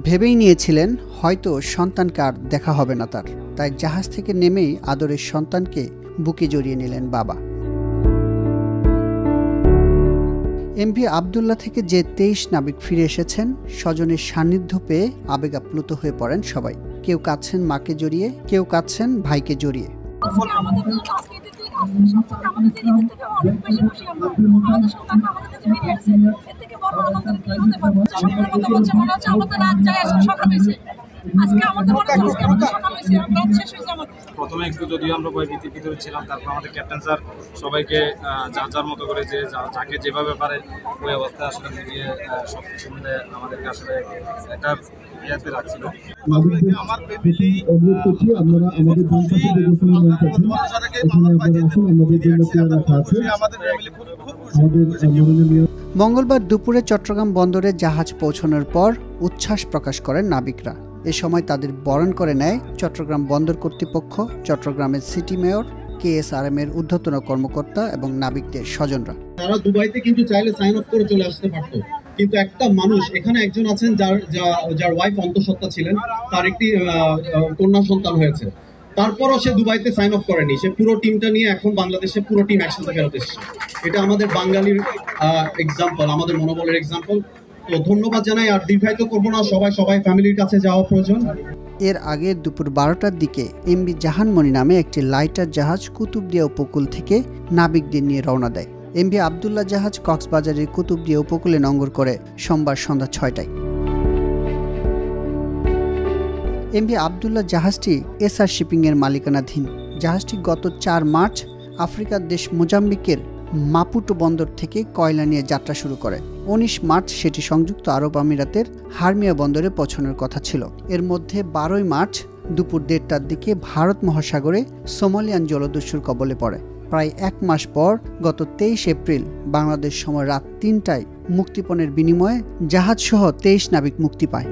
ভেবেই নিয়েছিলেন হয়তো সন্তানকে আর দেখা হবে না তার, তাই জাহাজ থেকে নেমেই আদরের সন্তানকে বুকে জড়িয়ে নিলেন বাবা। এমভি আবদুল্লাহ থেকে যে 23 নাবিক ফিরে এসেছেন, স্বজনের সান্নিধ্য পেয়ে আবেগাপ্লুত হয়ে পড়েন সবাই। কেউ কাঁদছেন মাকে জড়িয়ে, কেউ কাঁদছেন ভাইকে জড়িয়ে। প্রথমে একটু যদিও আমরা ভয়ভীতির ভিতরে ছিলাম, তারপর আমাদের ক্যাপ্টেন স্যার সবাইকে যার যার মতো করে যে যাকে যেভাবে পারে ওই অবস্থায় আসলে মিলিয়ে সব কিছু মিলে আমাদেরকে আসলে একটা ইয়াতে রাখছিল। আমার ফ্যামিলি মঙ্গলবার দুপুরে চট্টগ্রাম বন্দরে জাহাজ পৌঁছানোর পর উচ্ছ্বাস প্রকাশ করেন নাবিকরা। এ সময় তাদের বরণ করে নেয় চট্টগ্রাম বন্দর কর্তৃপক্ষ, চট্টগ্রামের সিটি মেয়র, KSRM এর ঊর্ধ্বতন কর্মকর্তা এবং নাবিকদের স্বজনরা। তারা দুবাইতে কিন্তু চাইলে সাইন অফ করে চলে আসতে পারত, কিন্তু একটা মানুষ এখানে একজন আছেন যার ওয়াইফ অন্তঃসত্ত্বা ছিলেন, তার একটি কন্যা সন্তান হয়েছে, তারপরও সে দুবাইতে সাইন অফ করেনি। সে পুরো টিমটা নিয়ে এখন বাংলাদেশে পুরো টিম একসাথে ফেরত এসেছে। এটা আমাদের বাঙালির এক্সাম্পল, আমাদের মনোবলের এক্সাম্পল। তো ধন্যবাদ জানাই, আর দীর্ঘায়িত করবো না। সবাই ফ্যামিলির কাছে যাওয়া প্রয়োজন। এর আগে দুপুর 12টার দিকে MV জাহানমণি নামে একটি লাইটার জাহাজ কুতুবদিয়া উপকূল থেকে নাবিকদের নিয়ে রওনা দেয়। MV আবদুল্লাহ জাহাজ কক্সবাজারের কুতুবদিয়া উপকূলে নোঙর করে সোমবার সন্ধ্যা 6টায়। MV আবদুল্লাহ জাহাজটি SR শিপিংয়ের মালিকানাধীন। জাহাজটি গত 4 মার্চ আফ্রিকার দেশ মোজাম্বিকের মাপুটো বন্দর থেকে কয়লা নিয়ে যাত্রা শুরু করে। 19 মার্চ সেটি সংযুক্ত আরব আমিরাতের হারমিয়া বন্দরে পৌঁছানোর কথা ছিল। এর মধ্যে 12 মার্চ দুপুর 1:30টার দিকে ভারত মহাসাগরে সোমালিয়ান জলদস্যুর কবলে পড়ে। প্রায় 1 মাস পর গত 23 এপ্রিল বাংলাদেশ সময় রাত 3টায় মুক্তিপণের বিনিময়ে জাহাজসহ 23 নাবিক মুক্তি পায়।